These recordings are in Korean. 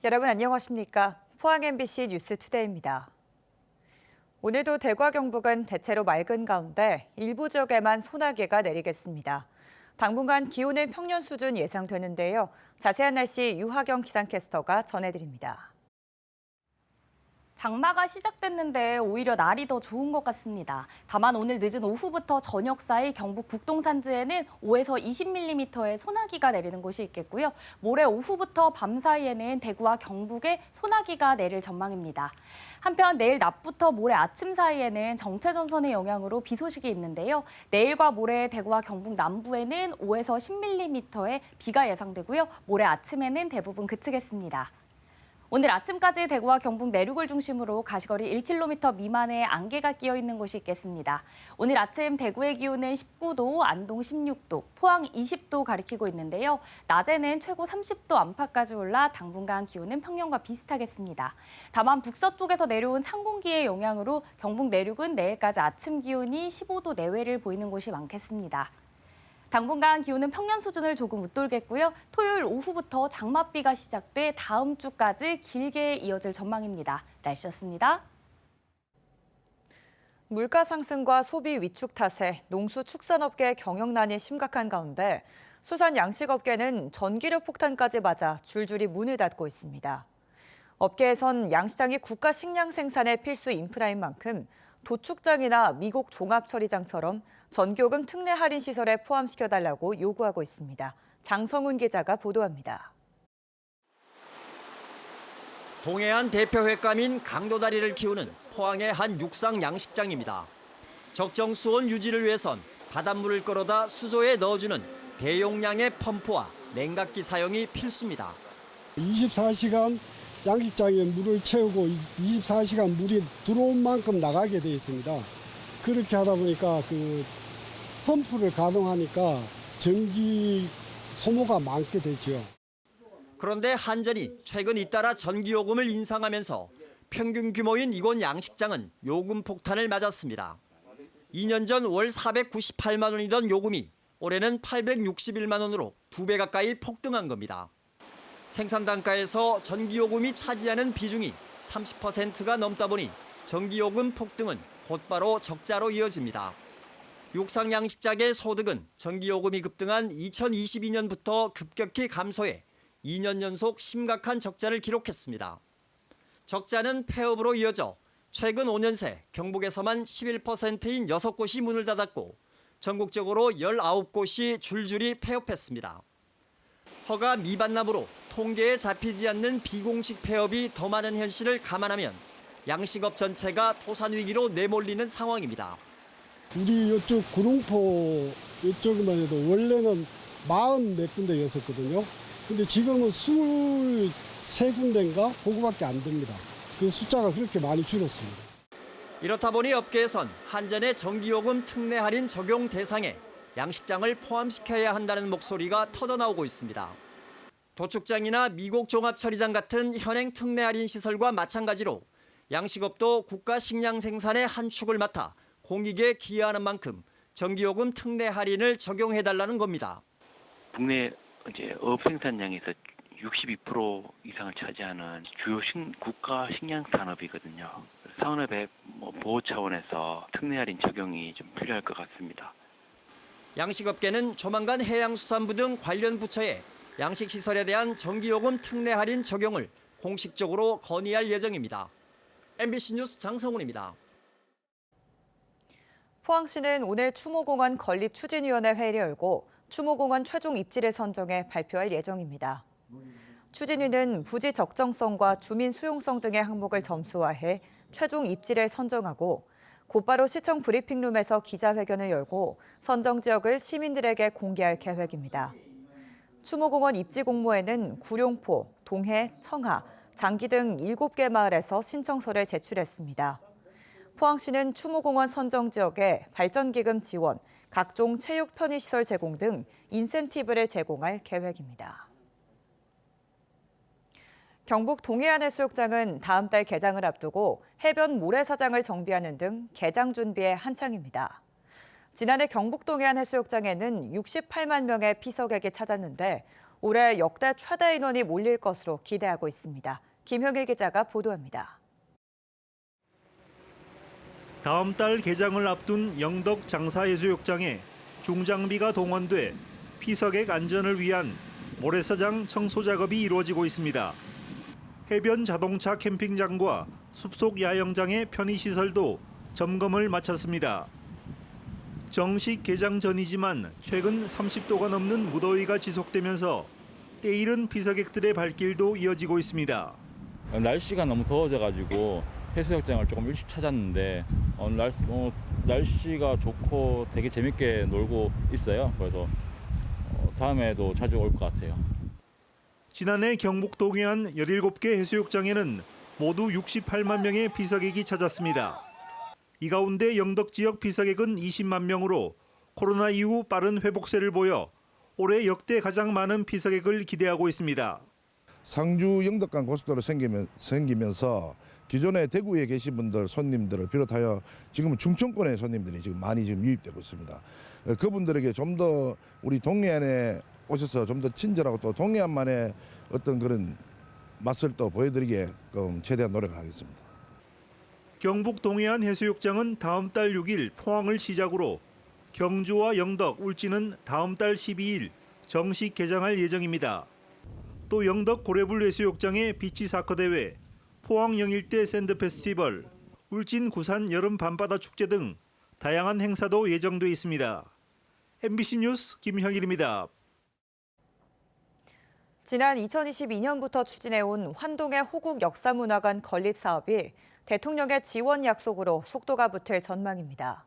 여러분 안녕하십니까? 포항 MBC 뉴스투데이입니다. 오늘도 대구와 경북은 대체로 맑은 가운데 일부 지역에만 소나기가 내리겠습니다. 당분간 기온은 평년 수준 예상되는데요. 자세한 날씨 유하경 기상캐스터가 전해드립니다. 장마가 시작됐는데 오히려 날이 더 좋은 것 같습니다. 다만 오늘 늦은 오후부터 저녁 사이 경북 북동 산지에는 5에서 20mm의 소나기가 내리는 곳이 있겠고요. 모레 오후부터 밤 사이에는 대구와 경북에 소나기가 내릴 전망입니다. 한편 내일 낮부터 모레 아침 사이에는 정체전선의 영향으로 비 소식이 있는데요. 내일과 모레 대구와 경북 남부에는 5에서 10mm의 비가 예상되고요. 모레 아침에는 대부분 그치겠습니다. 오늘 아침까지 대구와 경북 내륙을 중심으로 가시거리 1km 미만의 안개가 끼어 있는 곳이 있겠습니다. 오늘 아침 대구의 기온은 19도, 안동 16도, 포항 20도 가리키고 있는데요. 낮에는 최고 30도 안팎까지 올라 당분간 기온은 평년과 비슷하겠습니다. 다만 북서쪽에서 내려온 찬 공기의 영향으로 경북 내륙은 내일까지 아침 기온이 15도 내외를 보이는 곳이 많겠습니다. 당분간 기온은 평년 수준을 조금 웃돌겠고요. 토요일 오후부터 장맛비가 시작돼 다음 주까지 길게 이어질 전망입니다. 날씨였습니다. 물가 상승과 소비 위축 탓에 농수축산업계 경영난이 심각한 가운데 수산 양식업계는 전기료 폭탄까지 맞아 줄줄이 문을 닫고 있습니다. 업계에선 양시장이 국가 식량 생산의 필수 인프라인 만큼 도축장이나 미국 종합처리장처럼 전기요금 특례 할인 시설에 포함시켜달라고 요구하고 있습니다. 장성훈 기자가 보도합니다. 동해안 대표 횟감인 강도다리를 키우는 포항의 한 육상 양식장입니다. 적정 수온 유지를 위해선 바닷물을 끌어다 수조에 넣어주는 대용량의 펌프와 냉각기 사용이 필수입니다. 24시간 양식장에 물을 채우고 24시간 물이 들어온 만큼 나가게 돼 있습니다. 그렇게 하다 보니까 펌프를 가동하니까 전기 소모가 많게 되죠. 그런데 한전이 최근 잇따라 전기요금을 인상하면서 평균 규모인 이곳 양식장은 요금 폭탄을 맞았습니다. 2년 전 월 498만 원이던 요금이 올해는 861만 원으로 2배 가까이 폭등한 겁니다. 생산 단가에서 전기요금이 차지하는 비중이 30%가 넘다 보니 전기요금 폭등은 곧바로 적자로 이어집니다. 육상 양식장의 소득은 전기요금이 급등한 2022년부터 급격히 감소해 2년 연속 심각한 적자를 기록했습니다. 적자는 폐업으로 이어져 최근 5년 새 경북에서만 11%인 6곳이 문을 닫았고 전국적으로 19곳이 줄줄이 폐업했습니다. 허가 미반납으로 통계에 잡히지 않는 비공식 폐업이 더 많은 현실을 감안하면 양식업 전체가 토산 위기로 내몰리는 상황입니다. 우리 이쪽 구룡포 이쪽만 해도 원래는 40 몇 군데였었거든요. 근데 지금은 23군데인가 그거밖에 안 됩니다. 그 숫자가 그렇게 많이 줄었습니다. 이렇다 보니 업계에선 한전의 전기요금 특례 할인 적용 대상에 양식장을 포함시켜야 한다는 목소리가 터져나오고 있습니다. 도축장이나 미국 종합처리장 같은 현행 특례 할인 시설과 마찬가지로 양식업도 국가 식량 생산의 한 축을 맡아 공익에 기여하는 만큼 전기요금 특례 할인을 적용해달라는 겁니다. 국내 어업 생산량에서 62% 이상을 차지하는 주요 국가 식량 산업이거든요. 산업의 보호 차원에서 특례 할인 적용이 좀 필요할 것 같습니다. 양식업계는 조만간 해양수산부 등 관련 부처에 양식시설에 대한 전기요금 특례 할인 적용을 공식적으로 건의할 예정입니다. MBC 뉴스 장성훈입니다. 포항시는 오늘 추모공원 건립추진위원회 회의를 열고 추모공원 최종 입지를 선정해 발표할 예정입니다. 추진위는 부지 적정성과 주민 수용성 등의 항목을 점수화해 최종 입지를 선정하고 곧바로 시청 브리핑룸에서 기자회견을 열고 선정 지역을 시민들에게 공개할 계획입니다. 추모공원 입지 공모에는 구룡포, 동해, 청하, 장기 등 7개 마을에서 신청서를 제출했습니다. 포항시는 추모공원 선정 지역에 발전기금 지원, 각종 체육 편의시설 제공 등 인센티브를 제공할 계획입니다. 경북 동해안해수욕장은 다음 달 개장을 앞두고 해변 모래사장을 정비하는 등 개장 준비에 한창입니다. 지난해 경북 동해안해수욕장에는 68만 명의 피서객이 찾았는데 올해 역대 최대 인원이 몰릴 것으로 기대하고 있습니다. 김형일 기자가 보도합니다. 다음 달 개장을 앞둔 영덕 장사해수욕장에 중장비가 동원돼 피서객 안전을 위한 모래사장 청소 작업이 이루어지고 있습니다. 해변 자동차 캠핑장과 숲속 야영장의 편의시설도 점검을 마쳤습니다. 정식 개장 전이지만 최근 30도가 넘는 무더위가 지속되면서 때이른 피서객들의 발길도 이어지고 있습니다. 날씨가 너무 더워져가지고 해수욕장을 조금 일찍 찾았는데 날씨가 좋고 되게 재밌게 놀고 있어요. 그래서 다음에도 자주 올 것 같아요. 지난해 경북 동해안 17개 해수욕장에는 모두 68만 명의 피서객이 찾았습니다. 이 가운데 영덕 지역 피서객은 20만 명으로 코로나 이후 빠른 회복세를 보여 올해 역대 가장 많은 피서객을 기대하고 있습니다. 상주 영덕간 고속도로 생기면서 기존에 대구에 계신 분들 손님들을 비롯하여 지금은 충청권의 손님들이 지금 많이 지금 유입되고 있습니다. 그분들에게 좀 더 우리 동해안에 오셔서 좀 더 친절하고 또 동해안만의 어떤 그런 맛을 또 보여드리게 최대한 노력을 하겠습니다. 경북 동해안 해수욕장은 다음 달 6일 포항을 시작으로 경주와 영덕, 울진은 다음 달 12일 정식 개장할 예정입니다. 또 영덕 고래불 해수욕장의 비치 사커 대회, 포항 영일대 샌드 페스티벌, 울진 구산 여름 밤바다 축제 등 다양한 행사도 예정돼 있습니다. MBC 뉴스 김형일입니다. 지난 2022년부터 추진해온 환동의 호국 역사문화관 건립 사업이 대통령의 지원 약속으로 속도가 붙을 전망입니다.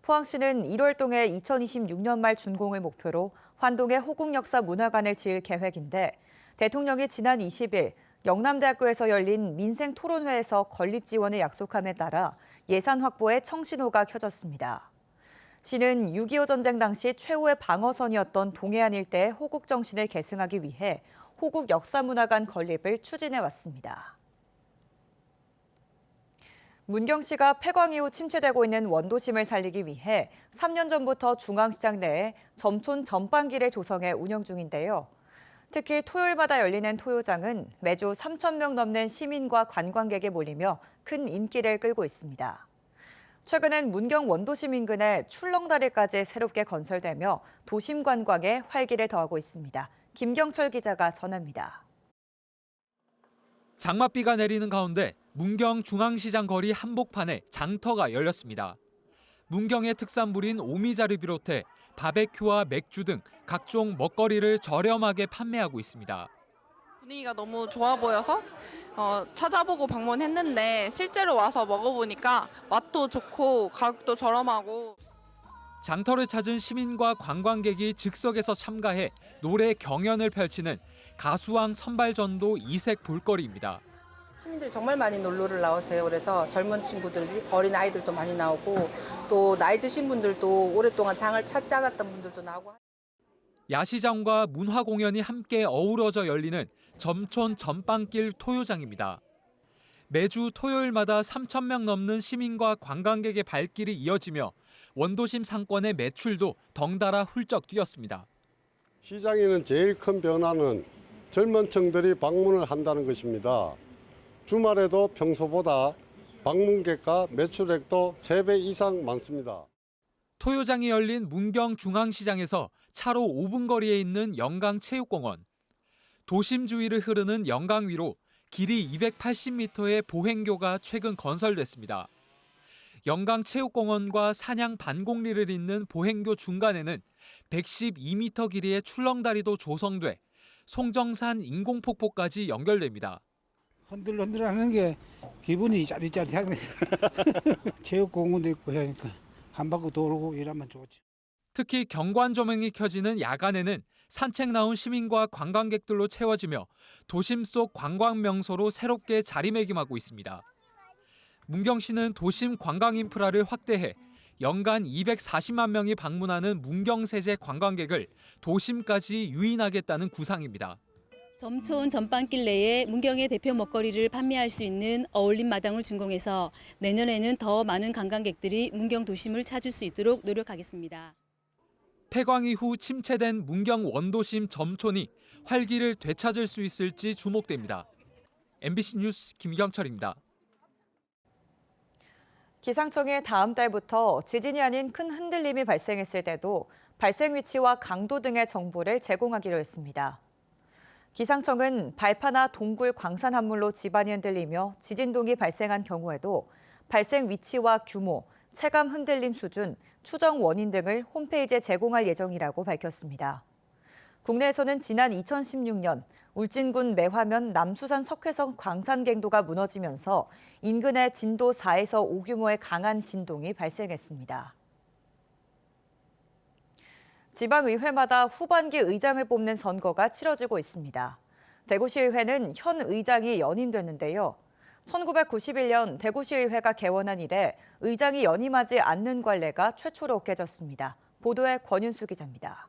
포항시는 1월동에 2026년 말 준공을 목표로 환동의 호국 역사 문화관을 지을 계획인데 대통령이 지난 20일 영남대학교에서 열린 민생 토론회에서 건립 지원을 약속함에 따라 예산 확보에 청신호가 켜졌습니다. 시는 6.25 전쟁 당시 최후의 방어선이었던 동해안 일대의 호국 정신을 계승하기 위해 호국 역사문화관 건립을 추진해 왔습니다. 문경시가 폐광 이후 침체되고 있는 원도심을 살리기 위해 3년 전부터 중앙시장 내에 점촌 전빵기를 조성해 운영 중인데요. 특히 토요일마다 열리는 토요장은 매주 3,000명 넘는 시민과 관광객이 몰리며 큰 인기를 끌고 있습니다. 최근엔 문경 원도심 인근에 출렁다리까지 새롭게 건설되며 도심 관광에 활기를 더하고 있습니다. 김경철 기자가 전합니다. 장맛비가 내리는 가운데 문경 중앙시장 거리 한복판에 장터가 열렸습니다. 문경의 특산물인 오미자를 비롯해 바베큐와 맥주 등 각종 먹거리를 저렴하게 판매하고 있습니다. 분위기가 너무 좋아 보여서 찾아보고 방문했는데 실제로 와서 먹어보니까 맛도 좋고 가격도 저렴하고. 장터를 찾은 시민과 관광객이 즉석에서 참가해 노래 경연을 펼치는 가수왕 선발전도 이색 볼거리입니다. 시민들이 정말 많이 놀러를 나오세요. 그래서 젊은 친구들, 어린 아이들도 많이 나오고 또 나이 드신 분들도 오랫동안 장을 찾지 않았던 분들도 나오고. 야시장과 문화 공연이 함께 어우러져 열리는 점촌 전빵길 토요장입니다. 매주 토요일마다 3,000명 넘는 시민과 관광객의 발길이 이어지며 원도심 상권의 매출도 덩달아 훌쩍 뛰었습니다. 시장에는 제일 큰 변화는 젊은 층들이 방문을 한다는 것입니다. 주말에도 평소보다 방문객과 매출액도 3배 이상 많습니다. 토요장이 열린 문경 중앙시장에서 차로 5분 거리에 있는 영강체육공원. 도심 주위를 흐르는 영강 위로 길이 280m의 보행교가 최근 건설됐습니다. 영강체육공원과 산양 반공리를 잇는 보행교 중간에는 112m 길이의 출렁다리도 조성돼 송정산 인공폭포까지 연결됩니다. 흔들흔들하는 게 기분이 짜릿짜릿하네. 체육공원도 있고 하니까 한 바퀴 돌고 이러면 좋지. 특히 경관 조명이 켜지는 야간에는 산책 나온 시민과 관광객들로 채워지며 도심 속 관광 명소로 새롭게 자리매김하고 있습니다. 문경시는 도심 관광 인프라를 확대해 연간 240만 명이 방문하는 문경세제 관광객을 도심까지 유인하겠다는 구상입니다. 점촌 전빵길 내에 문경의 대표 먹거리를 판매할 수 있는 어울림 마당을 준공해서 내년에는 더 많은 관광객들이 문경 도심을 찾을 수 있도록 노력하겠습니다. 폐광 이후 침체된 문경 원도심 점촌이 활기를 되찾을 수 있을지 주목됩니다. MBC 뉴스 김경철입니다. 기상청이 다음 달부터 지진이 아닌 큰 흔들림이 발생했을 때도 발생 위치와 강도 등의 정보를 제공하기로 했습니다. 기상청은 발파나 동굴 광산 함물로 지반이 흔들리며 지진동이 발생한 경우에도 발생 위치와 규모, 체감 흔들림 수준, 추정 원인 등을 홈페이지에 제공할 예정이라고 밝혔습니다. 국내에서는 지난 2016년 울진군 매화면 남수산 석회성 광산갱도가 무너지면서 인근에 진도 4에서 5 규모의 강한 진동이 발생했습니다. 지방의회마다 후반기 의장을 뽑는 선거가 치러지고 있습니다. 대구시의회는 현 의장이 연임됐는데요. 1991년 대구시의회가 개원한 이래 의장이 연임하지 않는 관례가 최초로 깨졌습니다. 보도에 권윤수 기자입니다.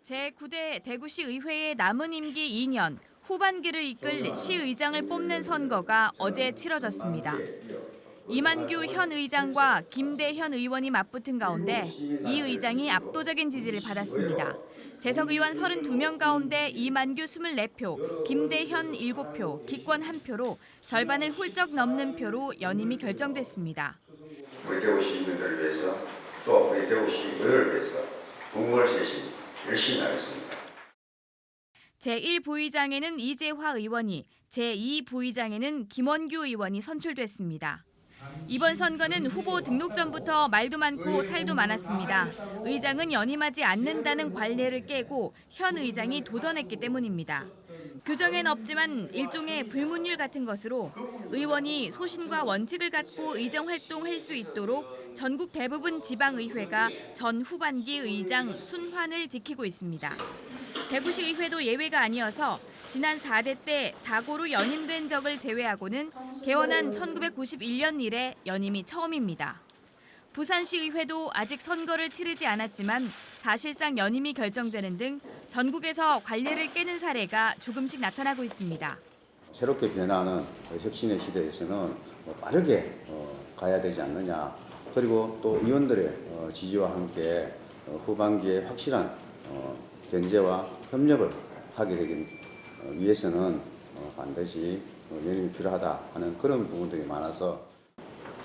제9대 대구시 의회의 남은 임기 2년, 후반기를 이끌 시의장을 뽑는 선거가 어제 치러졌습니다. 이만규 현 의장과 김대현 의원이 맞붙은 가운데 이 의장이 압도적인 지지를 받았습니다. 재석 의원 32명 가운데 이만규 24표, 김대현 7표, 기권 1표로 절반을 훌쩍 넘는 표로 연임이 결정됐습니다. 우리 대구 시민들을 위해서 또 우리 대구시 의회를 위해서 공무원을 세신 열심히 하겠습니다. 제1부의장에는 이재화 의원이, 제2부의장에는 김원규 의원이 선출됐습니다. 이번 선거는 후보 등록 전부터 말도 많고 탈도 많았습니다. 의장은 연임하지 않는다는 관례를 깨고 현 의장이 도전했기 때문입니다. 규정엔 없지만 일종의 불문율 같은 것으로 의원이 소신과 원칙을 갖고 의정 활동할 수 있도록 전국 대부분 지방의회가 전 후반기 의장 순환을 지키고 있습니다. 대구시 의회도 예외가 아니어서 지난 4대 때 사고로 연임된 적을 제외하고는 개원한 1991년 이래 연임이 처음입니다. 부산시의회도 아직 선거를 치르지 않았지만 사실상 연임이 결정되는 등 전국에서 관례를 깨는 사례가 조금씩 나타나고 있습니다. 새롭게 변하는 혁신의 시대에서는 빠르게 가야 되지 않느냐. 그리고 또 의원들의 지지와 함께 후반기에 확실한 견제와 협력을 하게 되기 위해서는 반드시 연임이 필요하다 하는 그런 부분들이 많아서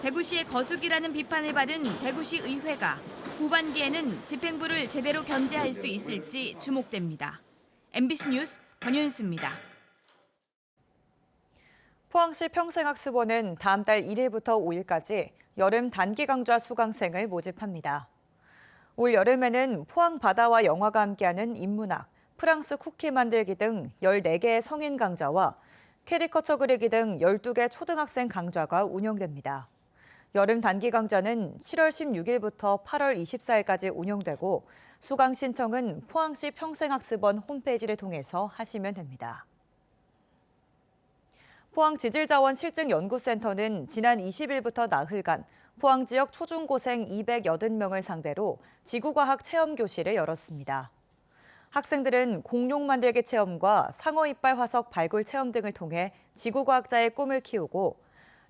대구시의 거수기라는 비판을 받은 대구시 의회가 후반기에는 집행부를 제대로 견제할 수 있을지 주목됩니다. MBC 뉴스 권윤수입니다. 포항시 평생학습원은 다음 달 1일부터 5일까지 여름 단기 강좌 수강생을 모집합니다. 올 여름에는 포항 바다와 영화가 함께하는 인문학, 프랑스 쿠키 만들기 등 14개의 성인 강좌와 캐리커처 그리기 등 12개 초등학생 강좌가 운영됩니다. 여름 단기 강좌는 7월 16일부터 8월 24일까지 운영되고 수강 신청은 포항시 평생학습원 홈페이지를 통해서 하시면 됩니다. 포항지질자원실증연구센터는 지난 20일부터 나흘간 포항 지역 초중고생 280명을 상대로 지구과학 체험교실을 열었습니다. 학생들은 공룡 만들기 체험과 상어 이빨 화석 발굴 체험 등을 통해 지구과학자의 꿈을 키우고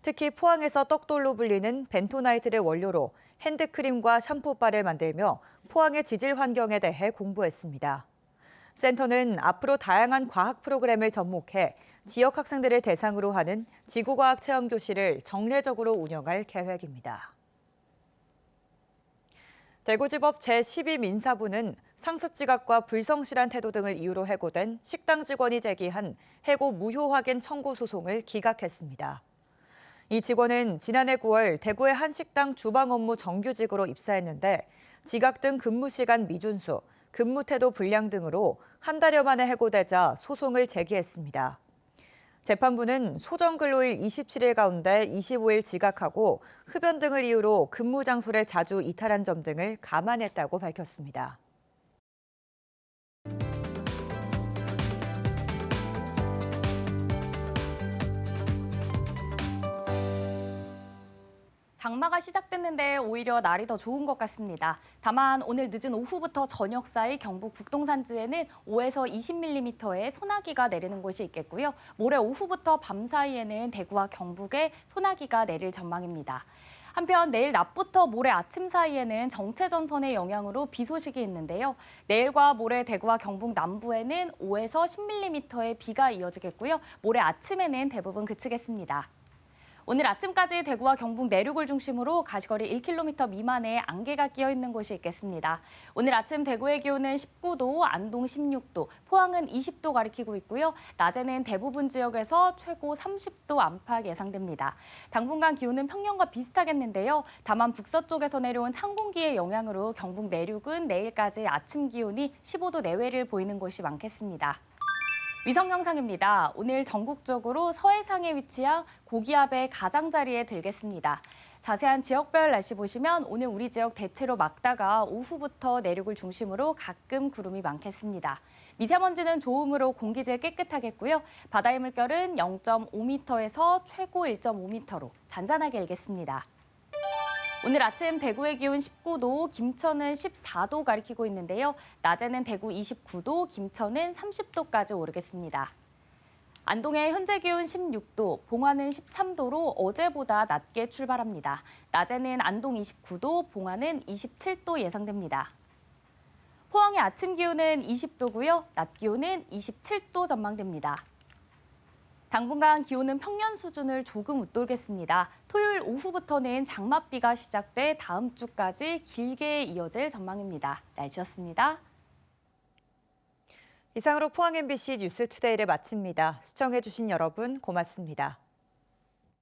특히 포항에서 떡돌로 불리는 벤토나이트를 원료로 핸드크림과 샴푸바를 만들며 포항의 지질 환경에 대해 공부했습니다. 센터는 앞으로 다양한 과학 프로그램을 접목해 지역 학생들을 대상으로 하는 지구과학 체험 교실을 정례적으로 운영할 계획입니다. 대구지법 제12민사부는 상습지각과 불성실한 태도 등을 이유로 해고된 식당 직원이 제기한 해고 무효 확인 청구 소송을 기각했습니다. 이 직원은 지난해 9월 대구의 한 식당 주방 업무 정규직으로 입사했는데 지각 등 근무 시간 미준수, 근무 태도 불량 등으로 한 달여 만에 해고되자 소송을 제기했습니다. 재판부는 소정 근로일 27일 가운데 25일 지각하고 흡연 등을 이유로 근무 장소를 자주 이탈한 점 등을 감안했다고 밝혔습니다. 장마가 시작됐는데 오히려 날이 더 좋은 것 같습니다. 다만 오늘 늦은 오후부터 저녁 사이 경북 북동산지에는 5에서 20mm의 소나기가 내리는 곳이 있겠고요. 모레 오후부터 밤 사이에는 대구와 경북에 소나기가 내릴 전망입니다. 한편 내일 낮부터 모레 아침 사이에는 정체전선의 영향으로 비 소식이 있는데요. 내일과 모레 대구와 경북 남부에는 5에서 10mm의 비가 이어지겠고요. 모레 아침에는 대부분 그치겠습니다. 오늘 아침까지 대구와 경북 내륙을 중심으로 가시거리 1km 미만의 안개가 끼어 있는 곳이 있겠습니다. 오늘 아침 대구의 기온은 19도, 안동 16도, 포항은 20도 가리키고 있고요. 낮에는 대부분 지역에서 최고 30도 안팎 예상됩니다. 당분간 기온은 평년과 비슷하겠는데요. 다만 북서쪽에서 내려온 찬 공기의 영향으로 경북 내륙은 내일까지 아침 기온이 15도 내외를 보이는 곳이 많겠습니다. 위성 영상입니다. 오늘 전국적으로 서해상에 위치한 고기압의 가장자리에 들겠습니다. 자세한 지역별 날씨 보시면 오늘 우리 지역 대체로 맑다가 오후부터 내륙을 중심으로 가끔 구름이 많겠습니다. 미세먼지는 좋음으로 공기질 깨끗하겠고요. 바다의 물결은 0.5m에서 최고 1.5m로 잔잔하게 일겠습니다. 오늘 아침 대구의 기온 19도, 김천은 14도 가리키고 있는데요. 낮에는 대구 29도, 김천은 30도까지 오르겠습니다. 안동의 현재 기온 16도, 봉화는 13도로 어제보다 낮게 출발합니다. 낮에는 안동 29도, 봉화는 27도 예상됩니다. 포항의 아침 기온은 20도고요. 낮 기온은 27도 전망됩니다. 당분간 기온은 평년 수준을 조금 웃돌겠습니다. 토요일 오후부터는 장맛비가 시작돼 다음 주까지 길게 이어질 전망입니다. 날씨였습니다. 이상으로 포항 MBC 뉴스투데이를 마칩니다. 시청해주신 여러분 고맙습니다.